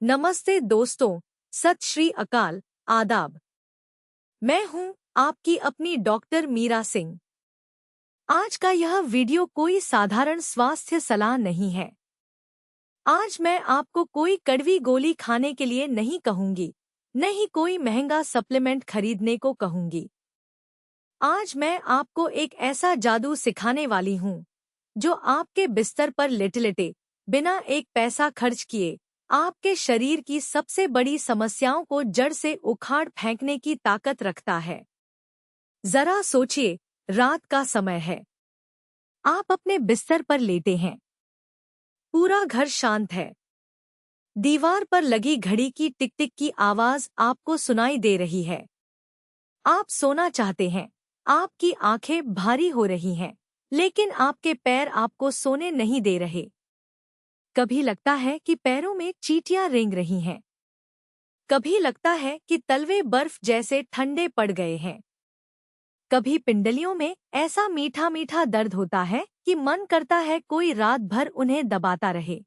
नमस्ते दोस्तों, सत श्री अकाल, आदाब। मैं हूं आपकी अपनी डॉक्टर मीरा सिंह। आज का यह वीडियो कोई साधारण स्वास्थ्य सलाह नहीं है। आज मैं आपको कोई कड़वी गोली खाने के लिए नहीं कहूंगी, न ही कोई महंगा सप्लीमेंट खरीदने को कहूंगी। आज मैं आपको एक ऐसा जादू सिखाने वाली हूं, जो आपके बिस्तर पर लेटे-लेटे, बिना एक पैसा खर्च किए, आपके शरीर की सबसे बड़ी समस्याओं को जड़ से उखाड़ फेंकने की ताकत रखता है। जरा सोचिए, रात का समय है। आप अपने बिस्तर पर लेटे हैं। पूरा घर शांत है। दीवार पर लगी घड़ी की टिक टिक की आवाज आपको सुनाई दे रही है। आप सोना चाहते हैं। आपकी आंखें भारी हो रही हैं, लेकिन आपके पैर आपको सोने नहीं दे रहे। कभी लगता है कि पैरों में चींटियां रेंग रही हैं। कभी लगता है कि तलवे बर्फ जैसे ठंडे पड़ गए हैं। कभी पिंडलियों में ऐसा मीठा मीठा दर्द होता है कि मन करता है कोई रात भर उन्हें दबाता रहे।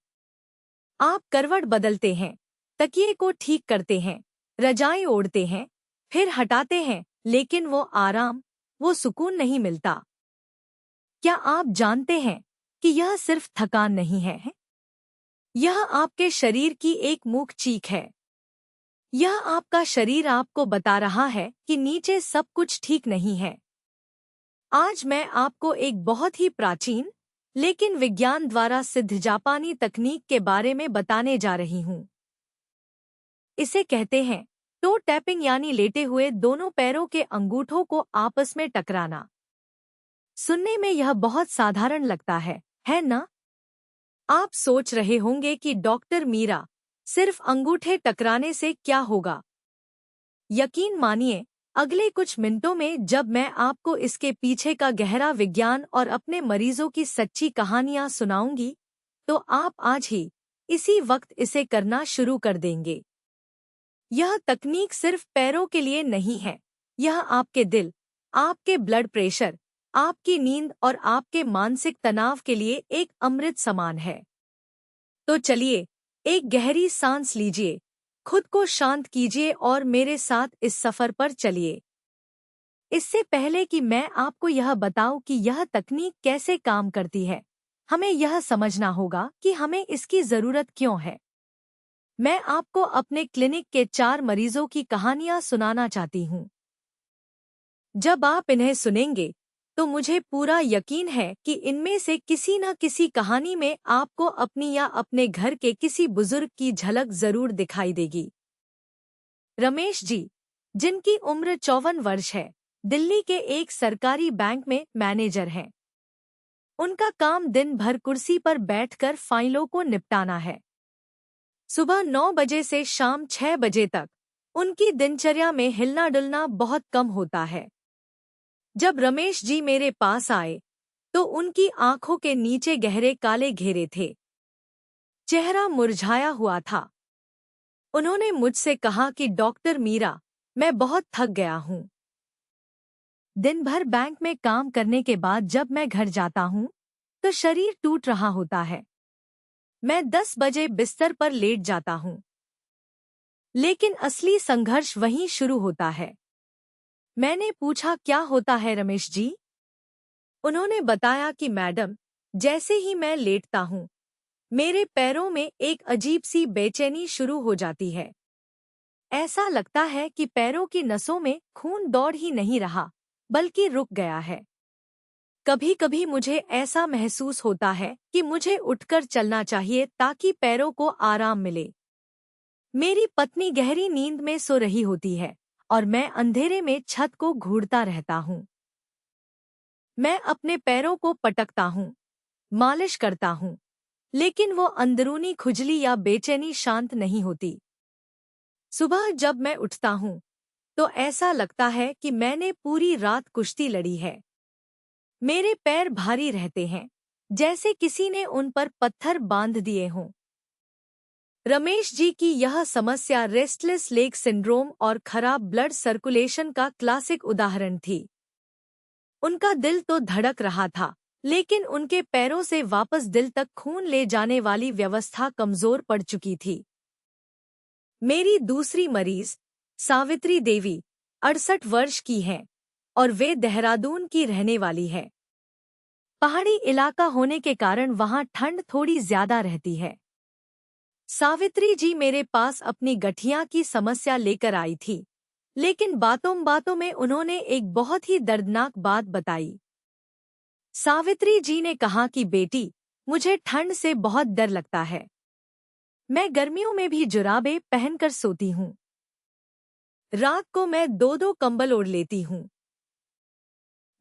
आप करवट बदलते हैं, तकिए को ठीक करते हैं, रजाई ओढ़ते हैं, फिर हटाते हैं, लेकिन वो आराम, वो सुकून नहीं मिलता। क्या आप जानते हैं कि यह सिर्फ थकान नहीं है? यह आपके शरीर की एक मूक चीख है। यह आपका शरीर आपको बता रहा है कि नीचे सब कुछ ठीक नहीं है। आज मैं आपको एक बहुत ही प्राचीन, लेकिन विज्ञान द्वारा सिद्ध जापानी तकनीक के बारे में बताने जा रही हूँ। इसे कहते हैं टो टैपिंग, यानी लेटे हुए दोनों पैरों के अंगूठों को आपस में टकराना। सुनने में यह बहुत साधारण लगता है ना? आप सोच रहे होंगे कि डॉक्टर मीरा, सिर्फ अंगूठे टकराने से क्या होगा? यकीन मानिए, अगले कुछ मिनटों में जब मैं आपको इसके पीछे का गहरा विज्ञान और अपने मरीजों की सच्ची कहानियां सुनाऊंगी, तो आप आज ही, इसी वक्त इसे करना शुरू कर देंगे। यह तकनीक सिर्फ पैरों के लिए नहीं है। यह आपके दिल, आपके ब्लड प्रेशर, आपकी नींद और आपके मानसिक तनाव के लिए एक अमृत समान है। तो चलिए, एक गहरी सांस लीजिए, खुद को शांत कीजिए और मेरे साथ इस सफर पर चलिए। इससे पहले कि मैं आपको यह बताऊं कि यह तकनीक कैसे काम करती है, हमें यह समझना होगा कि हमें इसकी जरूरत क्यों है। मैं आपको अपने क्लिनिक के 4 मरीजों की कहानियां सुनाना चाहती हूं। जब आप इन्हें सुनेंगे, तो मुझे पूरा यकीन है कि इनमें से किसी न किसी कहानी में आपको अपनी या अपने घर के किसी बुजुर्ग की झलक जरूर दिखाई देगी। रमेश जी, जिनकी उम्र 54 वर्ष है, दिल्ली के एक सरकारी बैंक में मैनेजर हैं। उनका काम दिन भर कुर्सी पर बैठकर फाइलों को निपटाना है। सुबह 9 बजे से शाम 6 बजे तक उनकी दिनचर्या में हिलना डुलना बहुत कम होता है। जब रमेश जी मेरे पास आए, तो उनकी आंखों के नीचे गहरे काले घेरे थे। चेहरा मुरझाया हुआ था। उन्होंने मुझसे कहा कि डॉक्टर मीरा, मैं बहुत थक गया हूँ। दिन भर बैंक में काम करने के बाद जब मैं घर जाता हूँ, तो शरीर टूट रहा होता है। मैं 10 बजे बिस्तर पर लेट जाता हूँ। लेकिन असली संघर्ष वहीं शुरू होता है। मैंने पूछा, क्या होता है रमेश जी? उन्होंने बताया कि मैडम, जैसे ही मैं लेटता हूँ, मेरे पैरों में एक अजीब सी बेचैनी शुरू हो जाती है। ऐसा लगता है कि पैरों की नसों में खून दौड़ ही नहीं रहा, बल्कि रुक गया है। कभी कभी मुझे ऐसा महसूस होता है कि मुझे उठकर चलना चाहिए ताकि पैरों को आराम मिले। मेरी पत्नी गहरी नींद में सो रही होती है और मैं अंधेरे में छत को घूरता रहता हूँ। मैं अपने पैरों को पटकता हूँ, मालिश करता हूँ, लेकिन वो अंदरूनी खुजली या बेचैनी शांत नहीं होती। सुबह जब मैं उठता हूँ, तो ऐसा लगता है कि मैंने पूरी रात कुश्ती लड़ी है। मेरे पैर भारी रहते हैं, जैसे किसी ने उन पर पत्थर बांध दिए हों। रमेश जी की यह समस्या रेस्टलेस लेग सिंड्रोम और खराब ब्लड सर्कुलेशन का क्लासिक उदाहरण थी। उनका दिल तो धड़क रहा था, लेकिन उनके पैरों से वापस दिल तक खून ले जाने वाली व्यवस्था कमजोर पड़ चुकी थी। मेरी दूसरी मरीज सावित्री देवी 68 वर्ष की हैं और वे देहरादून की रहने वाली है। पहाड़ी इलाका होने के कारण वहां ठंड थोड़ी ज्यादा रहती है। सावित्री जी मेरे पास अपनी गठिया की समस्या लेकर आई थी, लेकिन बातों बातों में उन्होंने एक बहुत ही दर्दनाक बात बताई। सावित्री जी ने कहा कि बेटी, मुझे ठंड से बहुत डर लगता है। मैं गर्मियों में भी जुराबें पहनकर सोती हूँ। रात को मैं 2-2 कंबल ओढ़ लेती हूँ।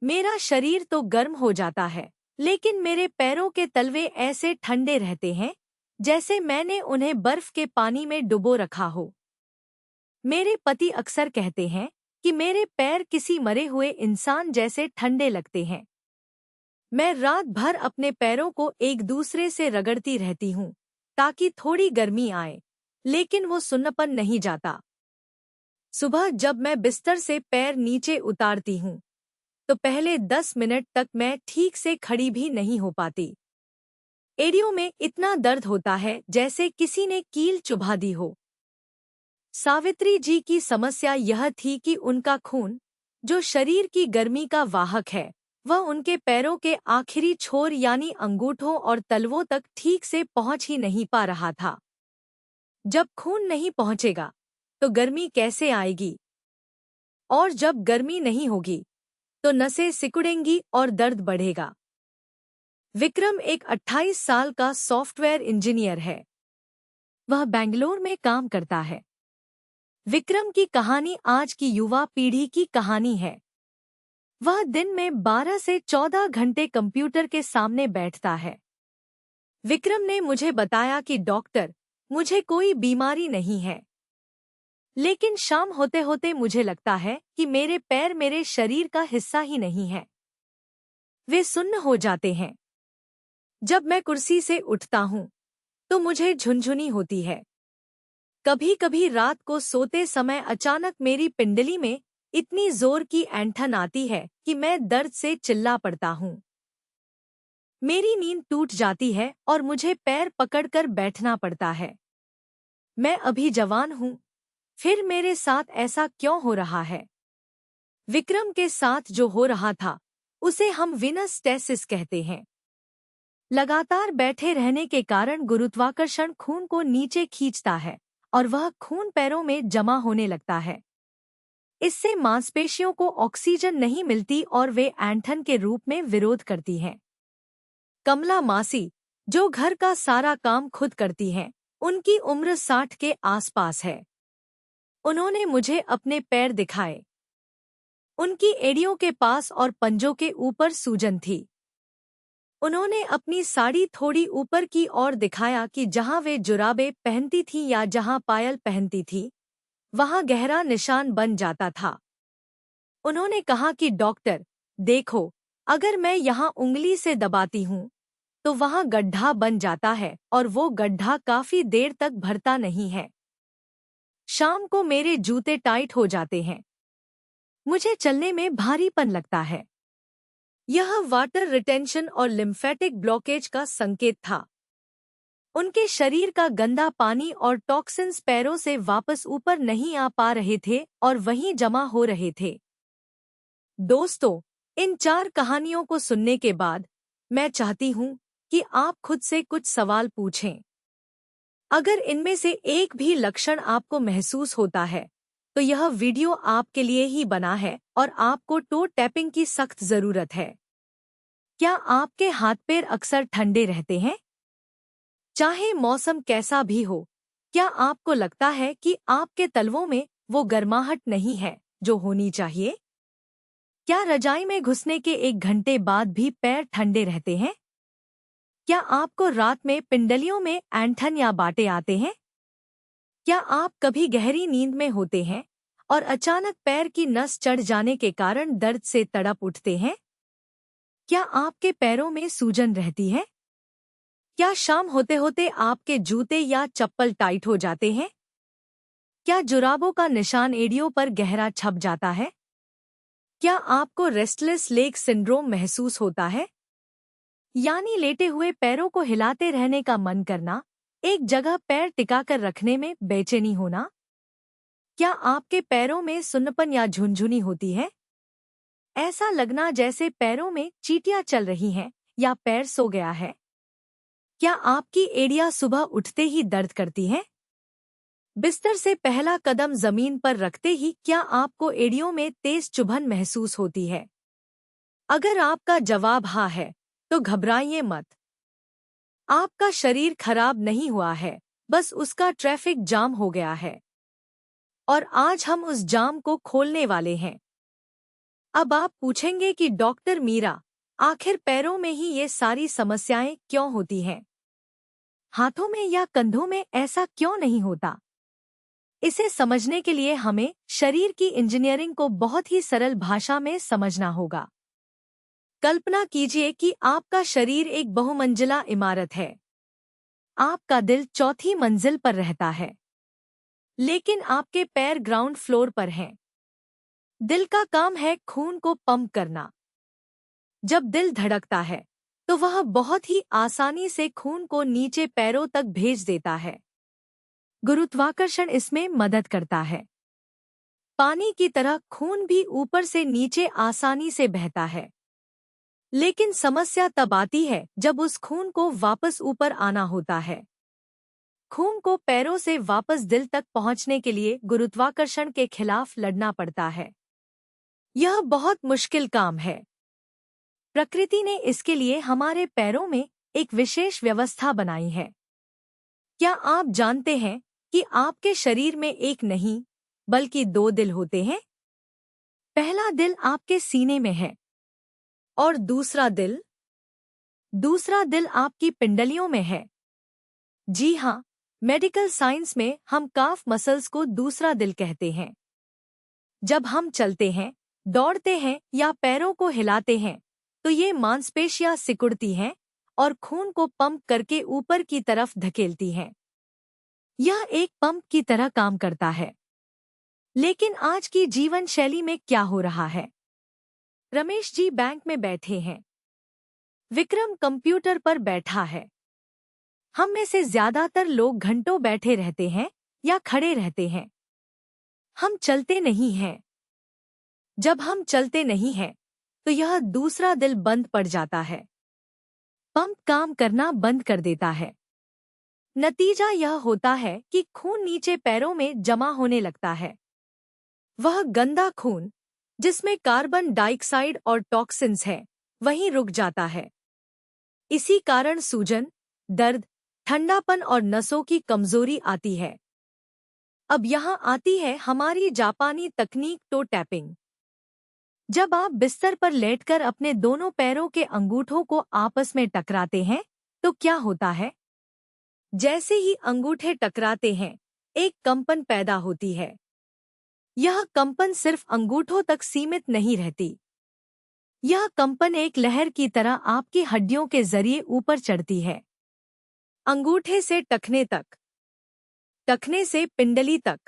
मेरा शरीर तो गर्म हो जाता है, लेकिन मेरे पैरों के तलवे ऐसे ठंडे रहते हैं जैसे मैंने उन्हें बर्फ के पानी में डुबो रखा हो। मेरे पति अक्सर कहते हैं कि मेरे पैर किसी मरे हुए इंसान जैसे ठंडे लगते हैं। मैं रात भर अपने पैरों को एक दूसरे से रगड़ती रहती हूँ ताकि थोड़ी गर्मी आए, लेकिन वो सुन्नपन नहीं जाता। सुबह जब मैं बिस्तर से पैर नीचे उतारती हूँ तो पहले 10 मिनट तक मैं ठीक से खड़ी भी नहीं हो पाती। एड़ियों में इतना दर्द होता है जैसे किसी ने कील चुभा दी हो। सावित्री जी की समस्या यह थी कि उनका खून, जो शरीर की गर्मी का वाहक है, वह उनके पैरों के आखिरी छोर यानी अंगूठों और तलवों तक ठीक से पहुंच ही नहीं पा रहा था। जब खून नहीं पहुंचेगा तो गर्मी कैसे आएगी? और जब गर्मी नहीं होगी तो नसें सिकुड़ेंगी और दर्द बढ़ेगा। विक्रम एक 28 साल का सॉफ्टवेयर इंजीनियर है। वह बेंगलोर में काम करता है। विक्रम की कहानी आज की युवा पीढ़ी की कहानी है। वह दिन में 12 से 14 घंटे कंप्यूटर के सामने बैठता है। विक्रम ने मुझे बताया कि डॉक्टर, मुझे कोई बीमारी नहीं है, लेकिन शाम होते होते मुझे लगता है कि मेरे पैर मेरे शरीर का हिस्सा ही नहीं है। वे सुन्न हो जाते हैं। जब मैं कुर्सी से उठता हूँ तो मुझे झुनझुनी होती है। कभी कभी रात को सोते समय अचानक मेरी पिंडली में इतनी जोर की ऐंठन आती है कि मैं दर्द से चिल्ला पड़ता हूँ। मेरी नींद टूट जाती है और मुझे पैर पकड़कर बैठना पड़ता है। मैं अभी जवान हूँ, फिर मेरे साथ ऐसा क्यों हो रहा है? विक्रम के साथ जो हो रहा था उसे हम वीनस स्टेसिस कहते हैं। लगातार बैठे रहने के कारण गुरुत्वाकर्षण खून को नीचे खींचता है और वह खून पैरों में जमा होने लगता है। इससे मांसपेशियों को ऑक्सीजन नहीं मिलती और वे ऐंठन के रूप में विरोध करती हैं। कमला मासी, जो घर का सारा काम खुद करती हैं, उनकी उम्र 60 के आसपास है। उन्होंने मुझे अपने पैर दिखाए। उनकी एड़ियों के पास और पंजों के ऊपर सूजन थी। उन्होंने अपनी साड़ी थोड़ी ऊपर की ओर दिखाया कि जहां वे जुराबें पहनती थीं या जहां पायल पहनती थी, वहां गहरा निशान बन जाता था। उन्होंने कहा कि डॉक्टर, देखो, अगर मैं यहां उंगली से दबाती हूं तो वहां गड्ढा बन जाता है और वो गड्ढा काफी देर तक भरता नहीं है। शाम को मेरे जूते टाइट हो जाते हैं। मुझे चलने में भारीपन लगता है। यह वाटर रिटेंशन और लिम्फेटिक ब्लॉकेज का संकेत था। उनके शरीर का गंदा पानी और टॉक्सिन्स पैरों से वापस ऊपर नहीं आ पा रहे थे और वहीं जमा हो रहे थे। दोस्तों, इन 4 कहानियों को सुनने के बाद मैं चाहती हूँ कि आप खुद से कुछ सवाल पूछें। अगर इनमें से एक भी लक्षण आपको महसूस होता है तो यह वीडियो आपके लिए ही बना है और आपको टो टैपिंग की सख्त जरूरत है। क्या आपके हाथ पैर अक्सर ठंडे रहते हैं? चाहे मौसम कैसा भी हो, क्या आपको लगता है कि आपके तलवों में वो गर्माहट नहीं है जो होनी चाहिए? क्या रजाई में घुसने के 1 घंटे बाद भी पैर ठंडे रहते हैं? क्या आपको रात में पिंडलियों में ऐंठन या बाटे आते हैं? क्या आप कभी गहरी नींद में होते हैं और अचानक पैर की नस चढ़ जाने के कारण दर्द से तड़प उठते हैं? क्या आपके पैरों में सूजन रहती है? क्या शाम होते होते आपके जूते या चप्पल टाइट हो जाते हैं? क्या जुराबों का निशान एड़ियों पर गहरा छप जाता है? क्या आपको रेस्टलेस लेग सिंड्रोम महसूस होता है, यानी लेटे हुए पैरों को हिलाते रहने का मन करना, एक जगह पैर टिकाकर रखने में बेचैनी होना। क्या आपके पैरों में सुन्नपन या झुनझुनी होती है? ऐसा लगना जैसे पैरों में चींटियां चल रही हैं या पैर सो गया है। क्या आपकी एड़ियां सुबह उठते ही दर्द करती हैं? बिस्तर से पहला कदम जमीन पर रखते ही क्या आपको एड़ियों में तेज चुभन महसूस होती है? अगर आपका जवाब हाँ है, तो घबराइए मत। आपका शरीर खराब नहीं हुआ है, बस उसका ट्रैफिक जाम हो गया है। और आज हम उस जाम को खोलने वाले हैं। अब आप पूछेंगे कि डॉक्टर मीरा, आखिर पैरों में ही ये सारी समस्याएं क्यों होती हैं? हाथों में या कंधों में ऐसा क्यों नहीं होता? इसे समझने के लिए हमें शरीर की इंजीनियरिंग को बहुत ही सरल भाषा में समझना होगा। कल्पना कीजिए कि आपका शरीर एक बहुमंजिला इमारत है। आपका दिल चौथी मंजिल पर रहता है, लेकिन आपके पैर ग्राउंड फ्लोर पर हैं। दिल का काम है खून को पंप करना। जब दिल धड़कता है, तो वह बहुत ही आसानी से खून को नीचे पैरों तक भेज देता है। गुरुत्वाकर्षण इसमें मदद करता है। पानी की तरह खून भी ऊपर से नीचे आसानी से बहता है। लेकिन समस्या तब आती है जब उस खून को वापस ऊपर आना होता है। खून को पैरों से वापस दिल तक पहुंचने के लिए गुरुत्वाकर्षण के खिलाफ लड़ना पड़ता है। यह बहुत मुश्किल काम है। प्रकृति ने इसके लिए हमारे पैरों में एक विशेष व्यवस्था बनाई है। क्या आप जानते हैं कि आपके शरीर में एक नहीं, बल्कि दो दिल होते हैं? पहला दिल आपके सीने में है और दूसरा दिल आपकी पिंडलियों में है। जी हाँ, मेडिकल साइंस में हम काफ मसल्स को दूसरा दिल कहते हैं। जब हम चलते हैं, दौड़ते हैं या पैरों को हिलाते हैं, तो ये मांसपेशियां सिकुड़ती हैं और खून को पंप करके ऊपर की तरफ धकेलती हैं। यह एक पंप की तरह काम करता है। लेकिन आज की जीवन शैली में क्या हो रहा है? रमेश जी बैंक में बैठे हैं। विक्रम कंप्यूटर पर बैठा है। हम में से ज्यादातर लोग घंटों बैठे रहते हैं या खड़े रहते हैं। हम चलते नहीं हैं। जब हम चलते नहीं हैं, तो यह दूसरा दिल बंद पड़ जाता है। पंप काम करना बंद कर देता है। नतीजा यह होता है कि खून नीचे पैरों में जमा होने लगता है। वह गंदा खून, जिसमें कार्बन डाइऑक्साइड और टॉक्सिन्स है, वहीं रुक जाता है। इसी कारण सूजन, दर्द, ठंडापन और नसों की कमजोरी आती है। अब यहाँ आती है हमारी जापानी तकनीक टो टैपिंग। जब आप बिस्तर पर लेटकर अपने दोनों पैरों के अंगूठों को आपस में टकराते हैं, तो क्या होता है? जैसे ही अंगूठे टकराते हैं, एक कंपन पैदा होती है। यह कंपन सिर्फ अंगूठों तक सीमित नहीं रहती। यह कंपन एक लहर की तरह आपकी हड्डियों के जरिए ऊपर चढ़ती है। अंगूठे से टखने तक, टखने से पिंडली तक,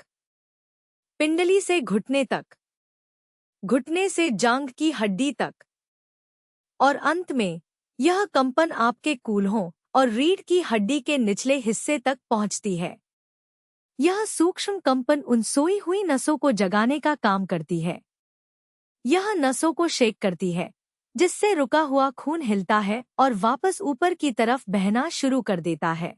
पिंडली से घुटने तक, घुटने से जांघ की हड्डी तक, और अंत में यह कंपन आपके कूल्हों और रीढ़ की हड्डी के निचले हिस्से तक पहुंचती है। यह सूक्ष्म कंपन उन सोई हुई नसों को जगाने का काम करती है। यह नसों को शेक करती है, जिससे रुका हुआ खून हिलता है और वापस ऊपर की तरफ बहना शुरू कर देता है।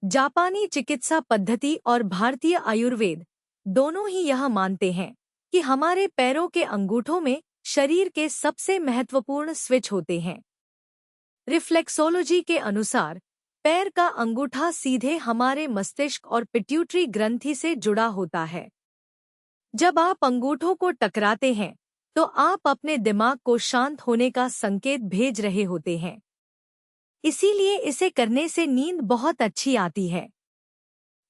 जापानी चिकित्सा पद्धति और भारतीय आयुर्वेद दोनों ही यह मानते हैं कि हमारे पैरों के अंगूठों में शरीर के सबसे महत्वपूर्ण स्विच होते हैं। रिफ्लेक्सोलॉजी के अनुसार पैर का अंगूठा सीधे हमारे मस्तिष्क और पिट्यूटरी ग्रंथि से जुड़ा होता है। जब आप अंगूठों को टकराते हैं, तो आप अपने दिमाग को शांत होने का संकेत भेज रहे होते हैं। इसीलिए इसे करने से नींद बहुत अच्छी आती है।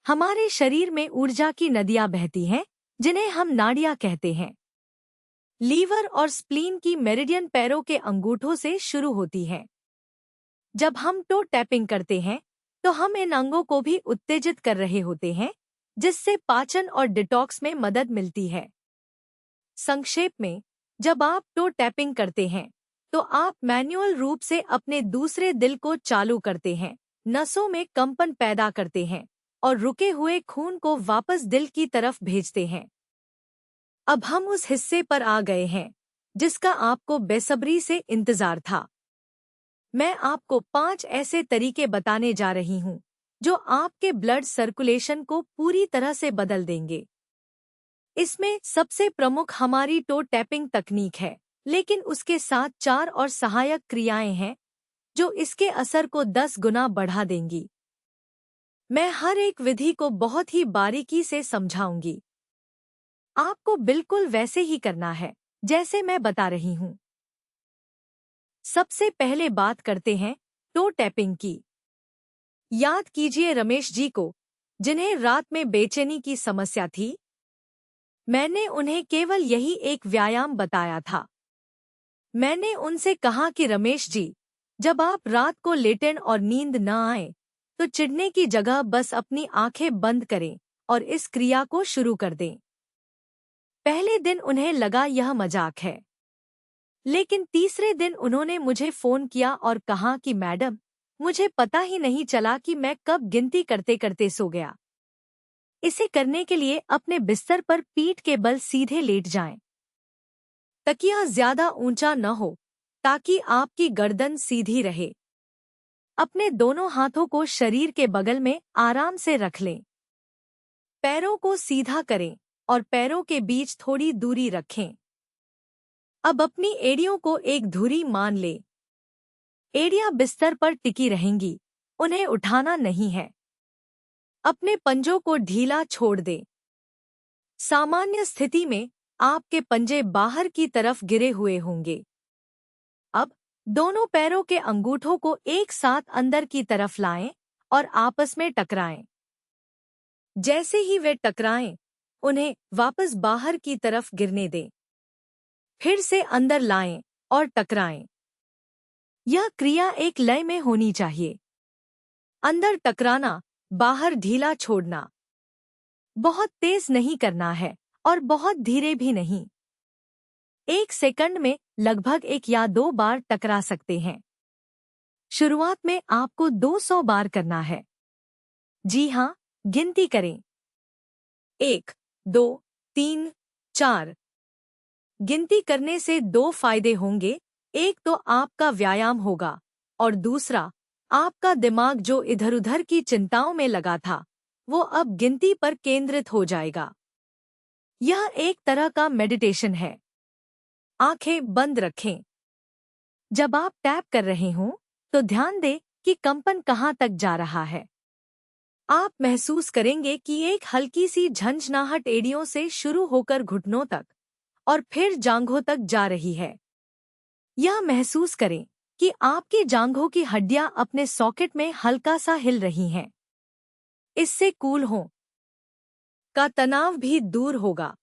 हमारे शरीर में ऊर्जा की नदियां बहती हैं, जिन्हें हम नाड़ियां कहते हैं। लीवर और स्प्लीन की मेरिडियन पैरों के अंगूठों से शुरू होती है। जब हम टो टैपिंग करते हैं, तो हम इन अंगों को भी उत्तेजित कर रहे होते हैं, जिससे पाचन और डिटॉक्स में मदद मिलती है। संक्षेप में, जब आप टो टैपिंग करते हैं, तो आप मैन्युअल रूप से अपने दूसरे दिल को चालू करते हैं, नसों में कंपन पैदा करते हैं और रुके हुए खून को वापस दिल की तरफ भेजते हैं। अब हम उस हिस्से पर आ गए हैं जिसका आपको बेसब्री से इंतजार था। मैं आपको 5 ऐसे तरीके बताने जा रही हूँ जो आपके ब्लड सर्कुलेशन को पूरी तरह से बदल देंगे। इसमें सबसे प्रमुख हमारी टो टैपिंग तकनीक है, लेकिन उसके साथ 4 और सहायक क्रियाएं हैं जो इसके असर को 10 गुना बढ़ा देंगी। मैं हर एक विधि को बहुत ही बारीकी से समझाऊंगी। आपको बिल्कुल वैसे ही करना है जैसे मैं बता रही हूँ। सबसे पहले बात करते हैं टो टैपिंग की। याद कीजिए रमेश जी को, जिन्हें रात में बेचैनी की समस्या थी। मैंने उन्हें केवल यही एक व्यायाम बताया था। मैंने उनसे कहा कि रमेश जी, जब आप रात को लेटें और नींद न आए तो चिढ़ने की जगह बस अपनी आंखें बंद करें और इस क्रिया को शुरू कर दें। पहले दिन उन्हें लगा यह मजाक है, लेकिन तीसरे दिन उन्होंने मुझे फोन किया और कहा कि मैडम, मुझे पता ही नहीं चला कि मैं कब गिनती करते करते सो गया। इसे करने के लिए अपने बिस्तर पर पीठ के बल सीधे लेट जाएं। तकिया ज्यादा ऊंचा न हो ताकि आपकी गर्दन सीधी रहे। अपने दोनों हाथों को शरीर के बगल में आराम से रख लें। पैरों को सीधा करें और पैरों के बीच थोड़ी दूरी रखें। अब अपनी एड़ियों को एक धुरी मान लें। एड़ियां बिस्तर पर टिकी रहेंगी, उन्हें उठाना नहीं है। अपने पंजों को ढीला छोड़ दें। सामान्य स्थिति में आपके पंजे बाहर की तरफ गिरे हुए होंगे। अब दोनों पैरों के अंगूठों को एक साथ अंदर की तरफ लाएं और आपस में टकराएं। जैसे ही वे टकराएं, उन्हें वापस बाहर की तरफ गिरने दें। फिर से अंदर लाएं और टकराएं। यह क्रिया एक लय में होनी चाहिए। अंदर टकराना, बाहर ढीला छोड़ना। बहुत तेज नहीं करना है और बहुत धीरे भी नहीं। 1 सेकंड में लगभग 1 या 2 बार टकरा सकते हैं। शुरुआत में आपको 200 बार करना है। जी हाँ, गिनती करें। 1, 2, 3, 4। गिनती करने से 2 फायदे होंगे। एक तो आपका व्यायाम होगा और दूसरा, आपका दिमाग जो इधर-उधर की चिंताओं में लगा था, वो अब गिनती पर केंद्रित हो जाएगा। यह एक तरह का मेडिटेशन है। आंखें बंद रखें। जब आप टैप कर रहे हों, तो ध्यान दें कि कंपन कहाँ तक जा रहा है। आप महसूस करेंगे कि एक हल्की सी झंझनाहट एड़ियों से शुरू होकर घुटनों तक और फिर जांघों तक जा रही है। यह महसूस करें कि आपकी जांघों की हड्डियां अपने सॉकेट में हल्का सा हिल रही हैं। इससे कूल हों का तनाव भी दूर होगा।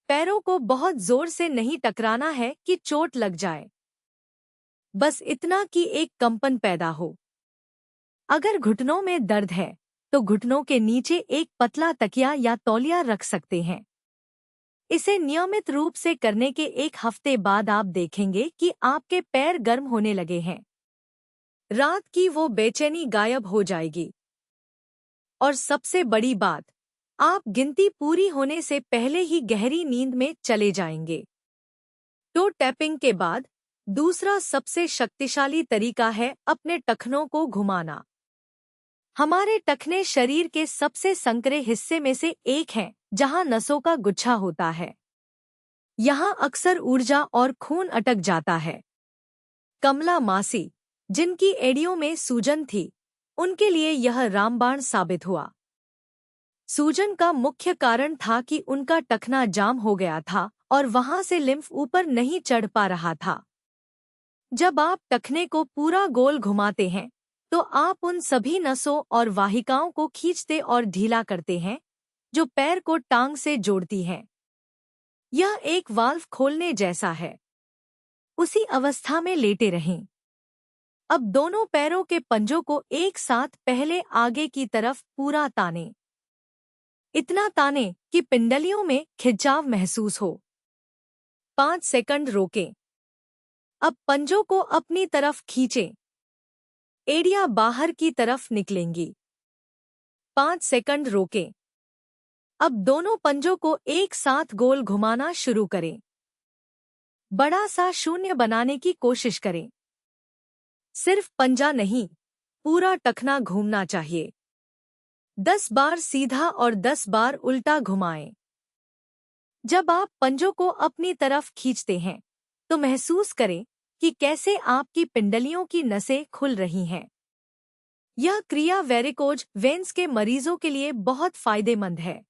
पैरों को बहुत जोर से नहीं टकराना है कि चोट लग जाए। बस इतना कि एक कंपन पैदा हो। अगर घुटनों में दर्द है, तो घुटनों के नीचे एक पतला तकिया या तौलिया रख सकते हैं। इसे नियमित रूप से करने के 1 हफ्ते बाद आप देखेंगे कि आपके पैर गर्म होने लगे हैं। रात की वो बेचैनी गायब हो जाएगी। और सबसे बड़ी बात, आप गिनती पूरी होने से पहले ही गहरी नींद में चले जाएंगे। टो टैपिंग के बाद दूसरा सबसे शक्तिशाली तरीका है अपने टखनों को घुमाना। हमारे टखने शरीर के सबसे संकरे हिस्से में से एक हैं, जहां नसों का गुच्छा होता है। यहाँ अक्सर ऊर्जा और खून अटक जाता है। कमला मासी, जिनकी एड़ियों में सूजन थी, उनके लिए यह रामबाण साबित हुआ। सूजन का मुख्य कारण था कि उनका टखना जाम हो गया था और वहां से लिम्फ ऊपर नहीं चढ़ पा रहा था। जब आप टखने को पूरा गोल घुमाते हैं, तो आप उन सभी नसों और वाहिकाओं को खींचते और ढीला करते हैं जो पैर को टांग से जोड़ती हैं। यह एक वाल्व खोलने जैसा है। उसी अवस्था में लेटे रहें। अब दोनों पैरों के पंजों को एक साथ पहले आगे की तरफ पूरा तानें। इतना तानें कि पिंडलियों में खिंचाव महसूस हो। 5 सेकंड रोकें। अब पंजों को अपनी तरफ खींचें। एड़ियां बाहर की तरफ निकलेंगी। 5 सेकंड रोकें। अब दोनों पंजों को एक साथ गोल घुमाना शुरू करें। बड़ा सा शून्य बनाने की कोशिश करें। सिर्फ पंजा नहीं, पूरा टखना घूमना चाहिए। 10 बार सीधा और 10 बार उल्टा घुमाएं। जब आप पंजों को अपनी तरफ खींचते हैं तो महसूस करें कि कैसे आपकी पिंडलियों की नसें खुल रही हैं। यह क्रिया वेरिकोज वेन्स के मरीजों के लिए बहुत फायदेमंद है।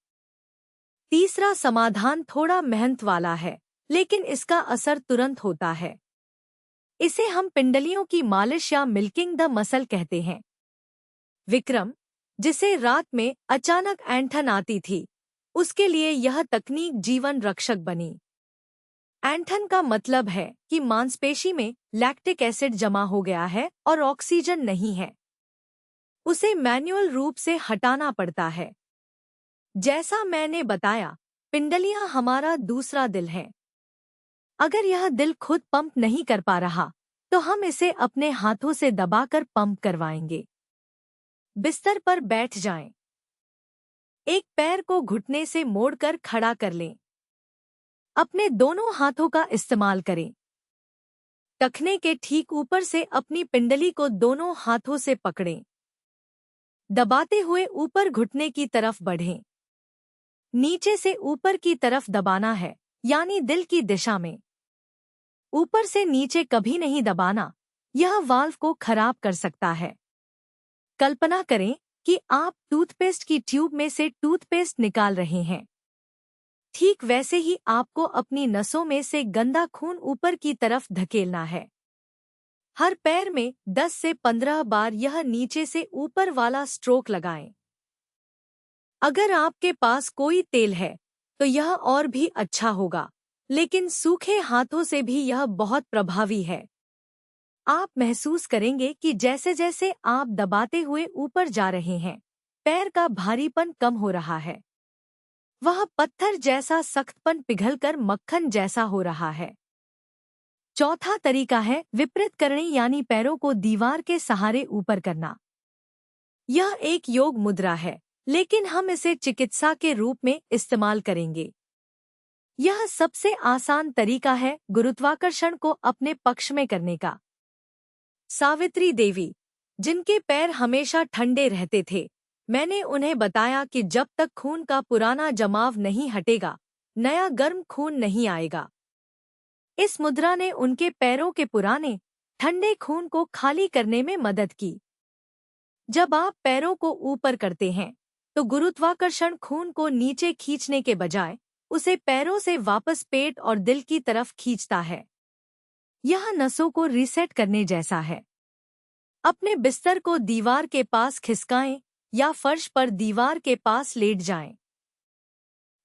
तीसरा समाधान थोड़ा मेहनत वाला है, लेकिन इसका असर तुरंत होता है। इसे हम पिंडलियों की मालिश या मिल्किंग द मसल कहते हैं। विक्रम, जिसे रात में अचानक ऐंठन आती थी, उसके लिए यह तकनीक जीवन रक्षक बनी। ऐंठन का मतलब है कि मांसपेशी में लैक्टिक एसिड जमा हो गया है और ऑक्सीजन नहीं है। उसे मैन्युअल रूप से हटाना पड़ता है। जैसा मैंने बताया, पिंडलियां हमारा दूसरा दिल है। अगर यह दिल खुद पंप नहीं कर पा रहा, तो हम इसे अपने हाथों से दबाकर पंप करवाएंगे। बिस्तर पर बैठ जाएं। एक पैर को घुटने से मोड़कर खड़ा कर लें। अपने दोनों हाथों का इस्तेमाल करें। टखने के ठीक ऊपर से अपनी पिंडली को दोनों हाथों से पकड़ें। दबाते हुए ऊपर घुटने की तरफ बढ़ें। नीचे से ऊपर की तरफ दबाना है, यानी दिल की दिशा में। ऊपर से नीचे कभी नहीं दबाना, यह वाल्व को खराब कर सकता है। कल्पना करें कि आप टूथपेस्ट की ट्यूब में से टूथपेस्ट निकाल रहे हैं। ठीक वैसे ही आपको अपनी नसों में से गंदा खून ऊपर की तरफ धकेलना है। हर पैर में 10 से 15 बार यह नीचे से ऊपर वाला स्ट्रोक लगाएं। अगर आपके पास कोई तेल है तो यह और भी अच्छा होगा, लेकिन सूखे हाथों से भी यह बहुत प्रभावी है। आप महसूस करेंगे कि जैसे जैसे आप दबाते हुए ऊपर जा रहे हैं, पैर का भारीपन कम हो रहा है। वह पत्थर जैसा सख्तपन पिघलकर मक्खन जैसा हो रहा है। चौथा तरीका है विपरीत करनी, यानी पैरों को दीवार के सहारे ऊपर करना। यह एक योग मुद्रा है, लेकिन हम इसे चिकित्सा के रूप में इस्तेमाल करेंगे। यह सबसे आसान तरीका है गुरुत्वाकर्षण को अपने पक्ष में करने का। सावित्री देवी, जिनके पैर हमेशा ठंडे रहते थे, मैंने उन्हें बताया कि जब तक खून का पुराना जमाव नहीं हटेगा, नया गर्म खून नहीं आएगा। इस मुद्रा ने उनके पैरों के पुराने ठंडे खून को खाली करने में मदद की। जब आप पैरों को ऊपर करते हैं, तो गुरुत्वाकर्षण खून को नीचे खींचने के बजाय उसे पैरों से वापस पेट और दिल की तरफ खींचता है। यह नसों को रीसेट करने जैसा है। अपने बिस्तर को दीवार के पास खिसकाएं या फर्श पर दीवार के पास लेट जाएं।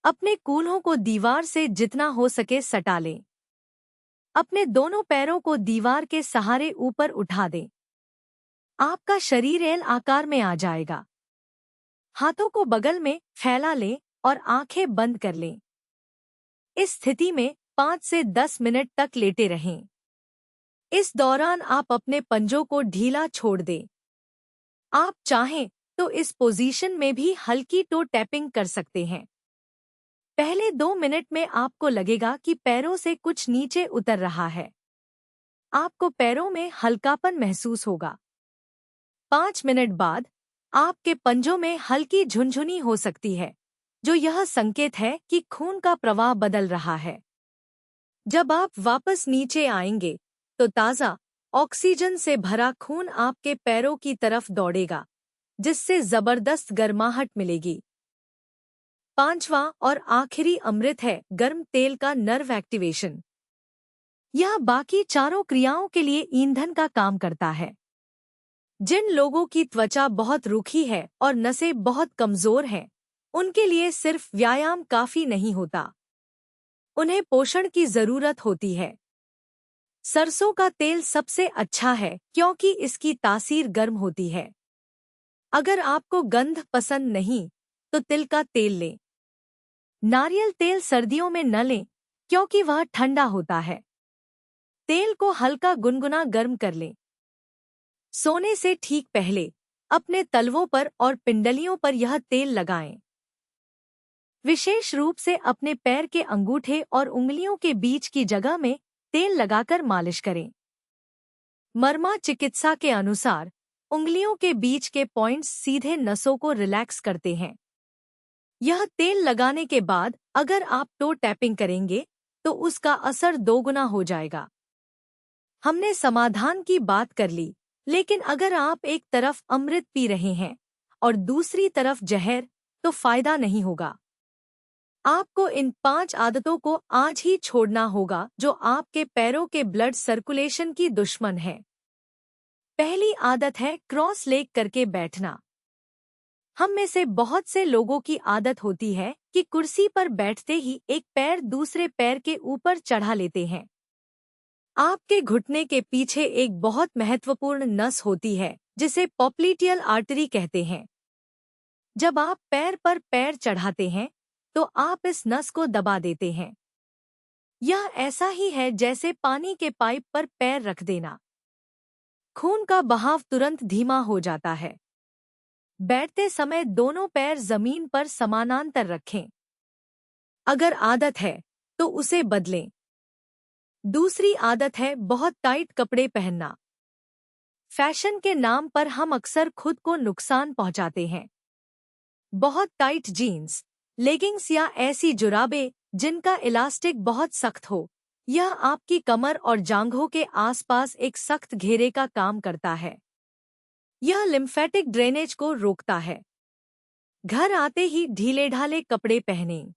अपने कूल्हों को दीवार से जितना हो सके सटा लें। अपने दोनों पैरों को दीवार के सहारे ऊपर उठा दें। आपका शरीर एल आकार में आ जाएगा। हाथों को बगल में फैला लें और आंखें बंद कर लें। इस स्थिति में 5 से 10 मिनट तक लेटे रहें। इस दौरान आप अपने पंजों को ढीला छोड़ दें। आप चाहें तो इस पोजीशन में भी हल्की टो टैपिंग कर सकते हैं। पहले 2 मिनट में आपको लगेगा कि पैरों से कुछ नीचे उतर रहा है। आपको पैरों में हल्कापन महसूस होगा। 5 मिनट बाद आपके पंजों में हल्की झुनझुनी हो सकती है, जो यह संकेत है कि खून का प्रवाह बदल रहा है। जब आप वापस नीचे आएंगे, तो ताज़ा, ऑक्सीजन से भरा खून आपके पैरों की तरफ दौड़ेगा, जिससे जबरदस्त गर्माहट मिलेगी। 5वां और आखिरी अमृत है गर्म तेल का नर्व एक्टिवेशन। यह बाकी चारों क्रियाओं के लिए ईंधन का काम करता है। जिन लोगों की त्वचा बहुत रूखी है और नसें बहुत कमजोर हैं, उनके लिए सिर्फ व्यायाम काफी नहीं होता। उन्हें पोषण की जरूरत होती है। सरसों का तेल सबसे अच्छा है क्योंकि इसकी तासीर गर्म होती है। अगर आपको गंध पसंद नहीं, तो तिल का तेल लें। नारियल तेल सर्दियों में न लें क्योंकि वह ठंडा होता है। तेल को हल्का गुनगुना गर्म कर लें। सोने से ठीक पहले अपने तलवों पर और पिंडलियों पर यह तेल लगाएं। विशेष रूप से अपने पैर के अंगूठे और उंगलियों के बीच की जगह में तेल लगाकर मालिश करें। मर्मा चिकित्सा के अनुसार उंगलियों के बीच के पॉइंट्स सीधे नसों को रिलैक्स करते हैं। यह तेल लगाने के बाद अगर आप टो टैपिंग करेंगे तो उसका असर दोगुना हो जाएगा। हमने समाधान की बात कर ली, लेकिन अगर आप एक तरफ अमृत पी रहे हैं और दूसरी तरफ जहर, तो फायदा नहीं होगा। आपको इन 5 आदतों को आज ही छोड़ना होगा जो आपके पैरों के ब्लड सर्कुलेशन की दुश्मन है। पहली आदत है क्रॉस लेग करके बैठना। हम में से बहुत से लोगों की आदत होती है कि कुर्सी पर बैठते ही एक पैर दूसरे पैर के ऊपर चढ़ा लेते हैं। आपके घुटने के पीछे एक बहुत महत्वपूर्ण नस होती है जिसे पॉप्लिटियल आर्टरी कहते हैं। जब आप पैर पर पैर चढ़ाते हैं तो आप इस नस को दबा देते हैं। यह ऐसा ही है जैसे पानी के पाइप पर पैर रख देना। खून का बहाव तुरंत धीमा हो जाता है। बैठते समय दोनों पैर जमीन पर समानांतर रखें। अगर आदत है तो उसे बदलें। दूसरी आदत है बहुत टाइट कपड़े पहनना। फैशन के नाम पर हम अक्सर खुद को नुकसान पहुंचाते हैं। बहुत टाइट जीन्स, लेगिंग्स या ऐसी जुराबें जिनका इलास्टिक बहुत सख्त हो, यह आपकी कमर और जांघों के आसपास एक सख्त घेरे का काम करता है। यह लिम्फेटिक ड्रेनेज को रोकता है। घर आते ही ढीले ढाले कपड़े पहनें।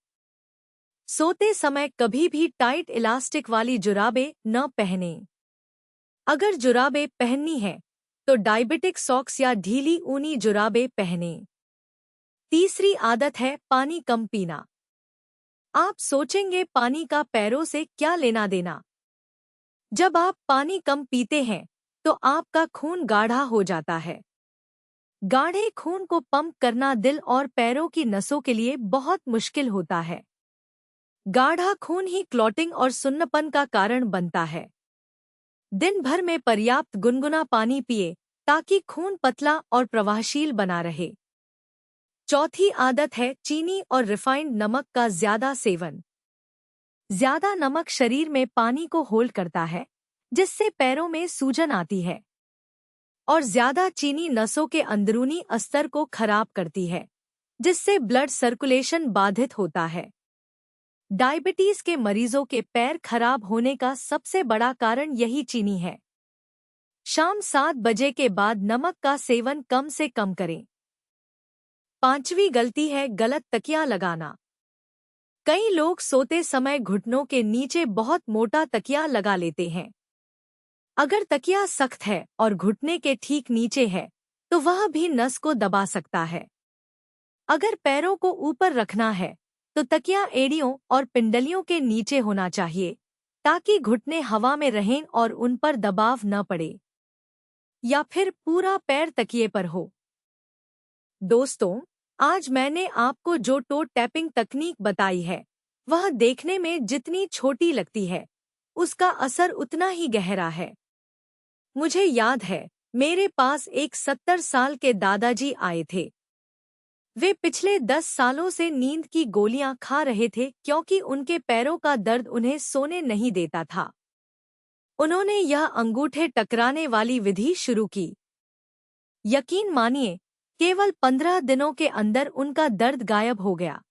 सोते समय कभी भी टाइट इलास्टिक वाली जुराबें न पहनें। अगर जुराबें पहननी है तो डायबिटिक सॉक्स या ढीली ऊनी जुराबें पहनें। तीसरी आदत है पानी कम पीना। आप सोचेंगे पानी का पैरों से क्या लेना देना। जब आप पानी कम पीते हैं तो आपका खून गाढ़ा हो जाता है। गाढ़े खून को पंप करना दिल और पैरों की नसों के लिए बहुत मुश्किल होता है। गाढ़ा खून ही क्लॉटिंग और सुन्नपन का कारण बनता है। दिन भर में पर्याप्त गुनगुना पानी पिए ताकि खून पतला और प्रवाहशील बना रहे। चौथी आदत है चीनी और रिफाइंड नमक का ज्यादा सेवन। ज्यादा नमक शरीर में पानी को होल्ड करता है, जिससे पैरों में सूजन आती है। और ज्यादा चीनी नसों के अंदरूनी अस्तर को खराब करती है, जिससे ब्लड सर्कुलेशन बाधित होता है। डायबिटीज के मरीजों के पैर खराब होने का सबसे बड़ा कारण यही चीनी है। शाम 7 बजे के बाद नमक का सेवन कम से कम करें। पांचवी गलती है गलत तकिया लगाना। कई लोग सोते समय घुटनों के नीचे बहुत मोटा तकिया लगा लेते हैं। अगर तकिया सख्त है और घुटने के ठीक नीचे है तो वह भी नस को दबा सकता है। अगर पैरों को ऊपर रखना है तो तकिया एड़ियों और पिंडलियों के नीचे होना चाहिए ताकि घुटने हवा में रहें और उन पर दबाव न पड़े। या फिर पूरा पैर तकिए पर हो। दोस्तों, आज मैंने आपको जो टो टैपिंग तकनीक बताई है वह देखने में जितनी छोटी लगती है उसका असर उतना ही गहरा है। मुझे याद है, मेरे पास एक 70 साल के दादाजी आए थे। वे पिछले 10 सालों से नींद की गोलियां खा रहे थे क्योंकि उनके पैरों का दर्द उन्हें सोने नहीं देता था। उन्होंने यह अंगूठे टकराने वाली विधि शुरू की। यकीन मानिए, केवल 15 दिनों के अंदर उनका दर्द गायब हो गया।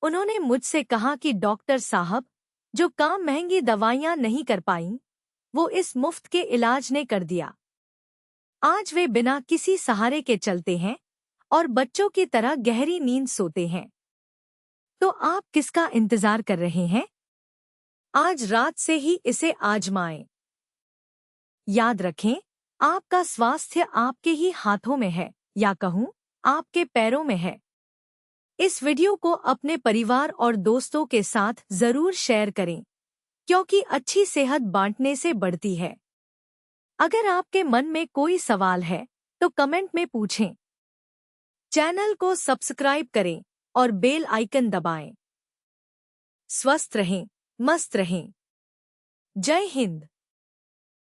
उन्होंने मुझसे कहा कि डॉक्टर साहब, जो काम महंगी दवाइयां नहीं कर पाईं, वो इस मुफ्त के इलाज ने कर दिया। आज वे बिना किसी सहारे के चलते हैं और बच्चों की तरह गहरी नींद सोते हैं। तो आप किसका इंतजार कर रहे हैं? आज रात से ही इसे आजमाएं। याद रखें, आपका स्वास्थ्य आपके ही हाथों में है, या कहूँ आपके पैरों में है। इस वीडियो को अपने परिवार और दोस्तों के साथ जरूर शेयर करें, क्योंकि अच्छी सेहत बांटने से बढ़ती है। अगर आपके मन में कोई सवाल है तो कमेंट में पूछें। चैनल को सब्सक्राइब करें और बेल आइकन दबाएं। स्वस्थ रहें, मस्त रहें। जय हिंद।